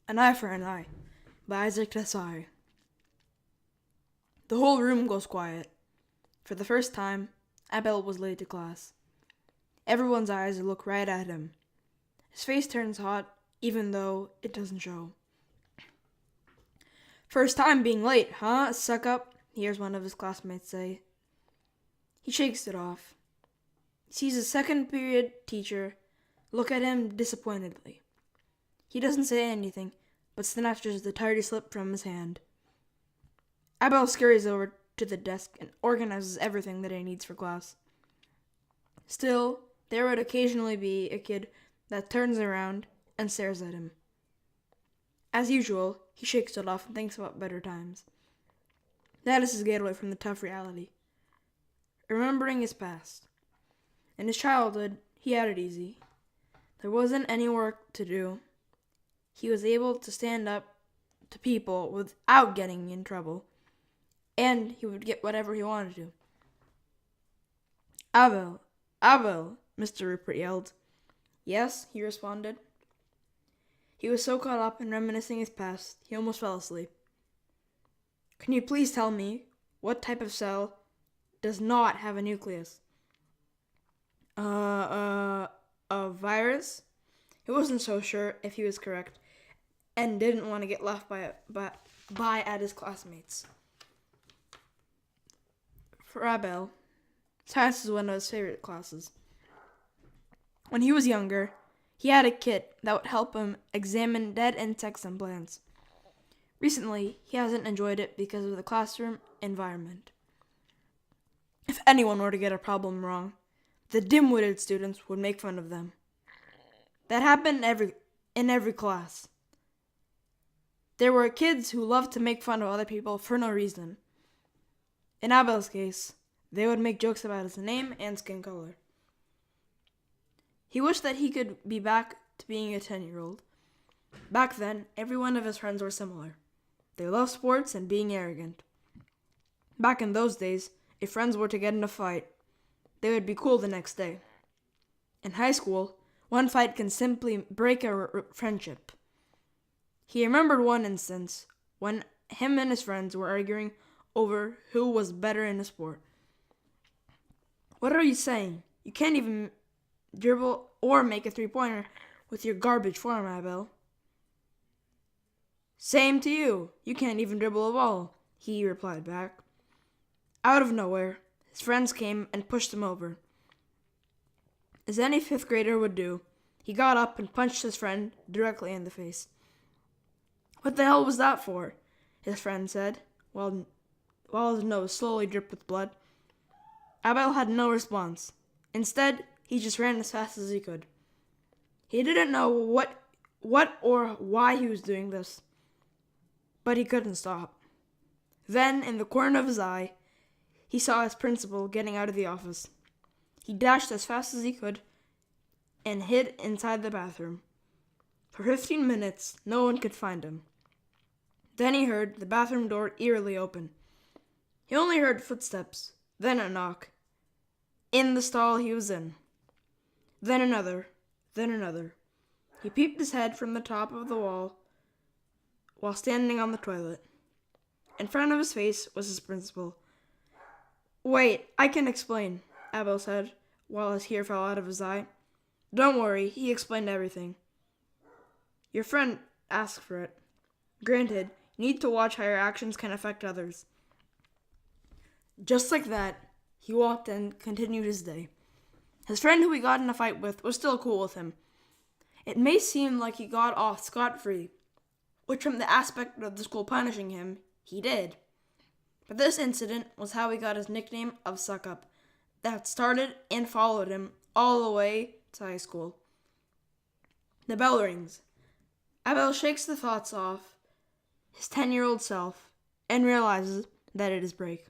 An Eye for an Eye by Isaac Desai. The whole room goes quiet. For the first time, Abel was late to class. Everyone's eyes look right at him. His face turns hot, even though it doesn't show. First time being late, huh? Suck up, he hears one of his classmates say. He shakes it off. He sees his second period teacher look at him disappointedly. He doesn't say anything, but snatches the tardy slip from his hand. Abel scurries over to the desk and organizes everything that he needs for class. Still, there would occasionally be a kid that turns around and stares at him. As usual, he shakes it off and thinks about better times. That is his getaway from the tough reality. Remembering his past. In his childhood, he had it easy. There wasn't any work to do. He was able to stand up to people without getting in trouble. And he would get whatever he wanted to. Abel, Abel, Mr. Rupert yelled. Yes, he responded. He was so caught up in reminiscing his past, he almost fell asleep. Can you please tell me what type of cell does not have a nucleus? A virus? He wasn't so sure if he was correct, and didn't want to get laughed by at his classmates. For Abel, science was one of his favorite classes. When he was younger, he had a kit that would help him examine dead insects and plants. Recently, he hasn't enjoyed it because of the classroom environment. If anyone were to get a problem wrong, the dim-witted students would make fun of them. That happened in every class. There were kids who loved to make fun of other people for no reason. In Abel's case, they would make jokes about his name and skin color. He wished that he could be back to being a 10-year-old. Back then, every one of his friends were similar. They loved sports and being arrogant. Back in those days, if friends were to get in a fight, they would be cool the next day. In high school, one fight can simply break a friendship. He remembered one instance when him and his friends were arguing over who was better in a sport. What are you saying? You can't even dribble or make a three-pointer with your garbage form, Abel. Same to you. You can't even dribble a ball, he replied back. Out of nowhere, his friends came and pushed him over. As any fifth grader would do, he got up and punched his friend directly in the face. What the hell was that for? His friend said, while his nose slowly dripped with blood. Abel had no response. Instead, he just ran as fast as he could. He didn't know what or why he was doing this, but he couldn't stop. Then, in the corner of his eye, he saw his principal getting out of the office. He dashed as fast as he could and hid inside the bathroom. For 15 minutes, no one could find him. Then he heard the bathroom door eerily open. He only heard footsteps, then a knock. In the stall he was in. Then another, then another. He peeped his head from the top of the wall while standing on the toilet. In front of his face was his principal. Wait, I can explain, Abel said, while his hair fell out of his eye. Don't worry, he explained everything. Your friend asked for it. Granted, you need to watch how your actions can affect others. Just like that, he walked and continued his day. His friend who he got in a fight with was still cool with him. It may seem like he got off scot-free, which from the aspect of the school punishing him, he did. But this incident was how he got his nickname of Suck Up, that started and followed him all the way to high school. The bell rings. Abel shakes the thoughts off his 10-year-old self and realizes that it is break.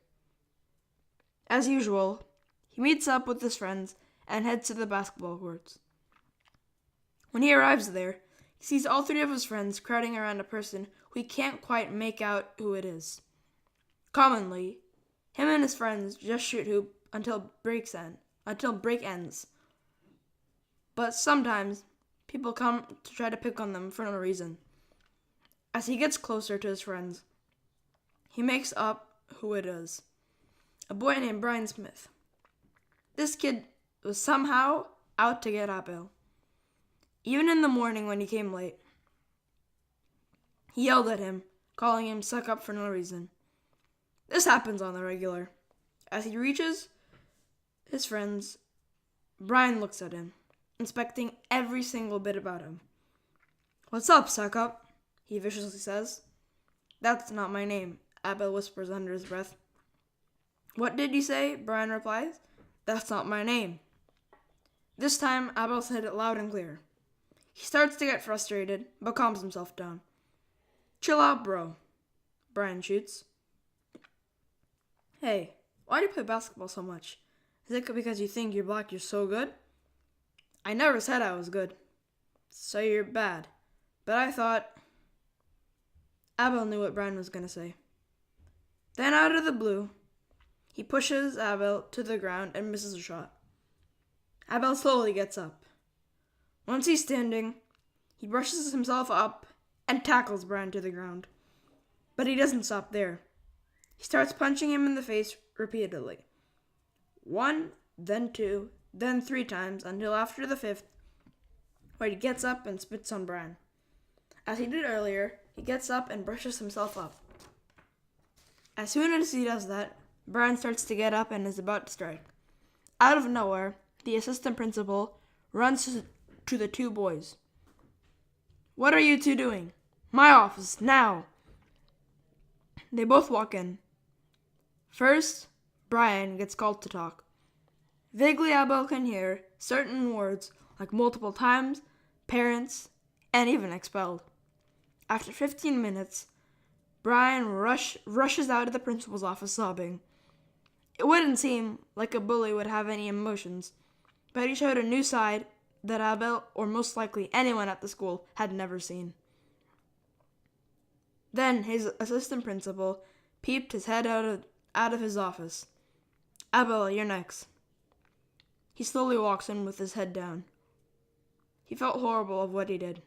As usual, he meets up with his friends and heads to the basketball courts. When he arrives there, he sees all three of his friends crowding around a person who he can't quite make out who it is. Commonly, him and his friends just shoot hoop until break ends. But sometimes, people come to try to pick on them for no reason. As he gets closer to his friends, he makes up who it is. A boy named Brian Smith. This kid was somehow out to get Abel. Even in the morning when he came late, he yelled at him, calling him suck up for no reason. This happens on the regular. As he reaches his friends, Brian looks at him, inspecting every single bit about him. What's up, suck up? He viciously says. That's not my name, Abel whispers under his breath. What did you say? Brian replies. That's not my name. This time, Abel said it loud and clear. He starts to get frustrated, but calms himself down. Chill out, bro, Brian shoots. Hey, why do you play basketball so much? Is it because you think you're so good? I never said I was good. So you're bad. But I thought... Abel knew what Brian was going to say. Then out of the blue, he pushes Abel to the ground and misses a shot. Abel slowly gets up. Once he's standing, he brushes himself up and tackles Brian to the ground. But he doesn't stop there. He starts punching him in the face repeatedly. 1, then 2, then 3 times until after the 5th, where he gets up and spits on Brian. As he did earlier, he gets up and brushes himself up. As soon as he does that, Brian starts to get up and is about to strike. Out of nowhere, the assistant principal runs to the 2 boys. What are you 2 doing? My office, now! They both walk in. First, Brian gets called to talk. Vaguely, Abel can hear certain words like multiple times, parents, and even expelled. After 15 minutes, Brian rushes out of the principal's office sobbing. It wouldn't seem like a bully would have any emotions, but he showed a new side that Abel, or most likely anyone at the school, had never seen. Then his assistant principal peeped his head out of his office. Abel, you're next. He slowly walks in with his head down. He felt horrible of what he did.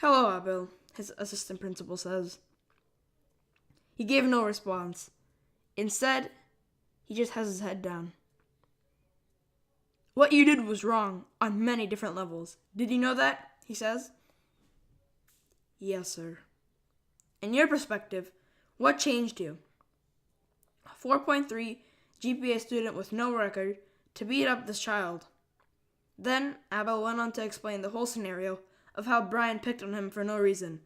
Hello, Abel, his assistant principal says. He gave no response. Instead, he just has his head down. What you did was wrong on many different levels. Did you know that? He says. Yes, sir. In your perspective, what changed you? A 4.3 GPA student with no record to beat up this child. Then Abel went on to explain the whole scenario of how Brian picked on him for no reason,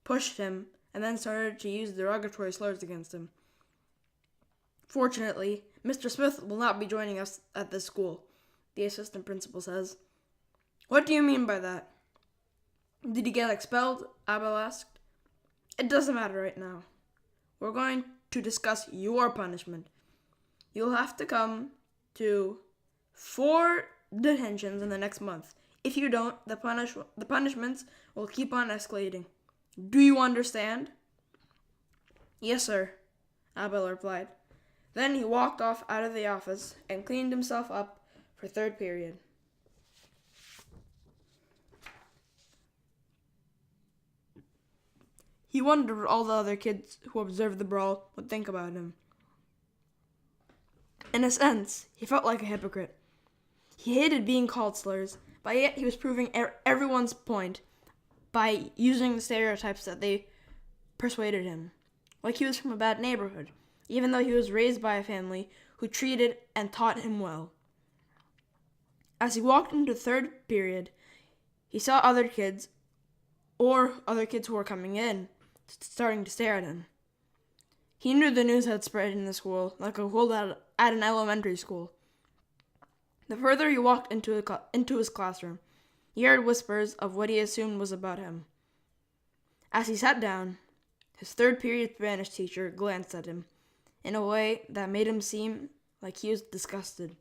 pushed him, and then started to use derogatory slurs against him. Fortunately, Mr. Smith will not be joining us at this school, the assistant principal says. What do you mean by that? Did he get expelled? Abel asked. It doesn't matter right now. We're going to discuss your punishment. You'll have to come to 4 detentions in the next month. If you don't, the punishments will keep on escalating. Do you understand? Yes, sir, Abel replied. Then he walked off out of the office and cleaned himself up for 3rd period. He wondered what all the other kids who observed the brawl would think about him. In a sense, he felt like a hypocrite. He hated being called slurs, but yet he was proving everyone's point by using the stereotypes that they persuaded him. Like he was from a bad neighborhood, even though he was raised by a family who treated and taught him well. As he walked into 3rd period, he saw other kids who were coming in, starting to stare at him. He knew the news had spread in the school, like a cold at an elementary school. The further he walked into his classroom, he heard whispers of what he assumed was about him. As he sat down, his 3rd period Spanish teacher glanced at him in a way that made him seem like he was disgusted.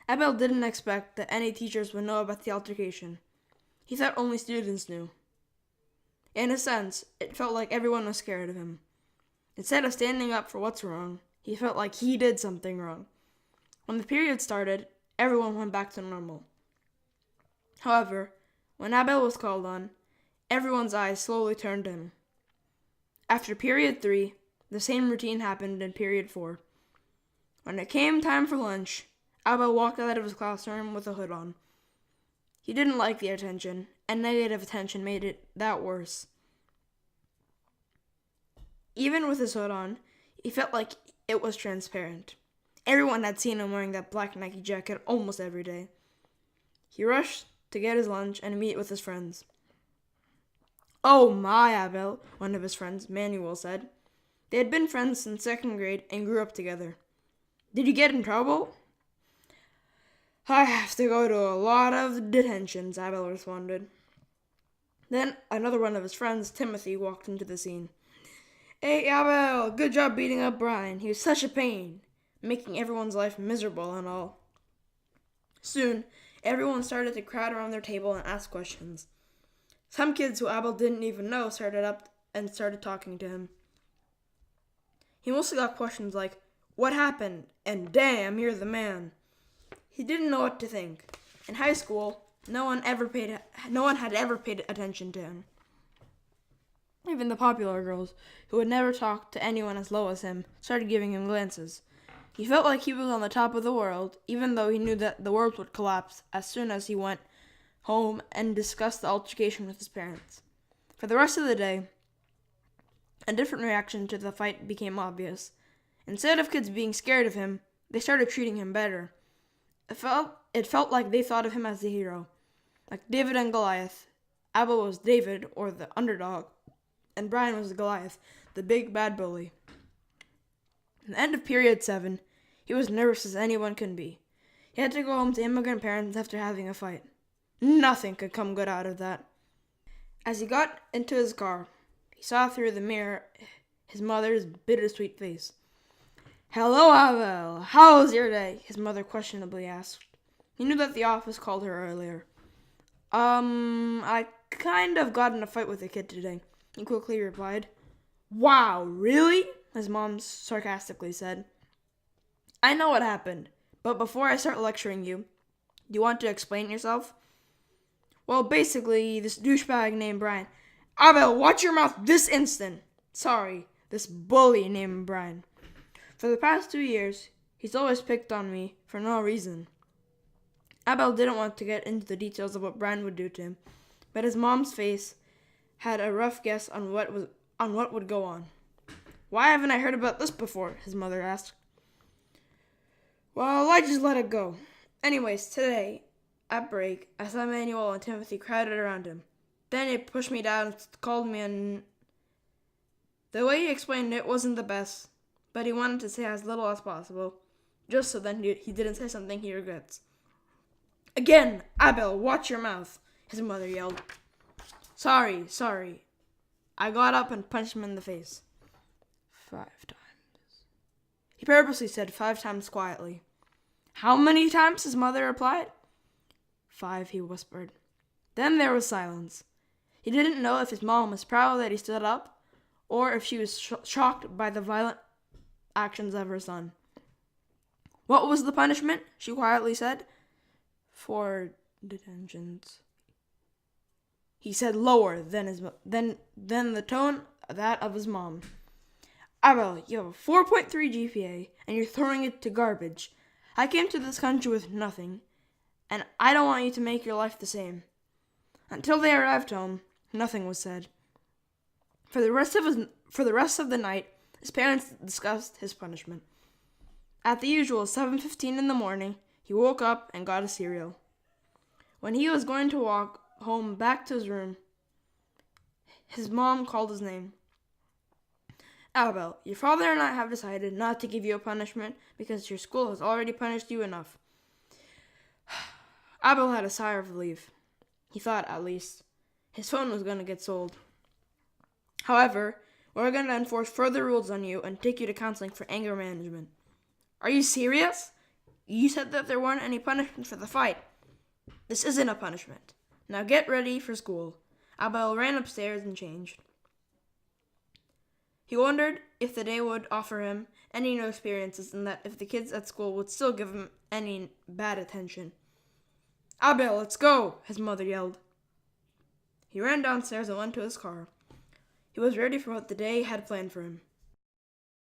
Abel didn't expect that any teachers would know about the altercation. He thought only students knew. In a sense, it felt like everyone was scared of him. Instead of standing up for what's wrong, he felt like he did something wrong. When the period started, everyone went back to normal. However, when Abel was called on, Everyone's eyes slowly turned to him. After period 3, the same routine happened in period 4. When it came time for lunch, Abel walked out of his classroom with a hood on. He didn't like the attention, and negative attention made it that worse. Even with his hood on, he felt like it was transparent. Everyone had seen him wearing that black Nike jacket almost every day. He rushed to get his lunch and meet with his friends. "Oh my, Abel," one of his friends, Manuel, said. They had been friends since 2nd grade and grew up together. "Did you get in trouble?" "I have to go to a lot of detentions," Abel responded. Then another one of his friends, Timothy, walked into the scene. "Hey, Abel, good job beating up Brian. He was such a pain, making everyone's life miserable and all." Soon, everyone started to crowd around their table and ask questions. Some kids who Abel didn't even know started up and started talking to him. He mostly got questions like, "What happened?" and "Damn, you're the man." He didn't know what to think. In high school, no one had ever paid attention to him. Even the popular girls, who had never talked to anyone as low as him, started giving him glances. He felt like he was on the top of the world, even though he knew that the world would collapse as soon as he went home and discussed the altercation with his parents. For the rest of the day, a different reaction to the fight became obvious. Instead of kids being scared of him, they started treating him better. It felt like they thought of him as the hero. Like David and Goliath, Abel was David, or the underdog, and Brian was Goliath, the big bad bully. At the end of period 7, he was nervous as anyone can be. He had to go home to immigrant parents after having a fight. Nothing could come good out of that. As he got into his car, he saw through the mirror his mother's bittersweet face. "Hello, Abel. How was your day?" his mother questionably asked. He knew that the office called her earlier. I kind of got in a fight with a kid today," he quickly replied. "Wow, really?" his mom sarcastically said. "I know what happened, but before I start lecturing you, do you want to explain yourself?" "Well, basically, this douchebag named Brian—" "Abel, watch your mouth this instant!" "Sorry, this bully named Brian. For the past 2 years, he's always picked on me for no reason." Abel didn't want to get into the details of what Brian would do to him, but his mom's face had a rough guess on what would go on. "Why haven't I heard about this before?" his mother asked. "Well, I just let it go. Anyways, today, at break, I saw Manuel and Timothy crowded around him. Then he pushed me down and called me and the way he explained it wasn't the best, but he wanted to say as little as possible, just so then he didn't say something he regrets." "Again, Abel, watch your mouth," his mother yelled. Sorry. I got up and punched him in the face. 5 times. He purposely said 5 times quietly. "How many times?" his mother replied. 5, he whispered. Then there was silence. He didn't know if his mom was proud that he stood up, or if she was shocked by the violent actions of her son. "What was the punishment?" she quietly said. 4 detentions. He said lower than the tone that of his mom. "Abel, you have a 4.3 GPA, and you're throwing it to garbage. I came to this country with nothing, and I don't want you to make your life the same." Until they arrived home, nothing was said. For the rest of the night, his parents discussed his punishment. At the usual 7:15 in the morning, he woke up and got a cereal. When he was going to walk home back to his room, his mom called his name. "Abel, your father and I have decided not to give you a punishment because your school has already punished you enough." Abel had a sigh of relief. He thought, at least, his phone was going to get sold. "However, we're going to enforce further rules on you and take you to counseling for anger management." "Are you serious? You said that there weren't any punishments for the fight." "This isn't a punishment. Now get ready for school." Abel ran upstairs and changed. He wondered if the day would offer him any new experiences and that if the kids at school would still give him any bad attention. "Abel, let's go," his mother yelled. He ran downstairs and went to his car. He was ready for what the day had planned for him.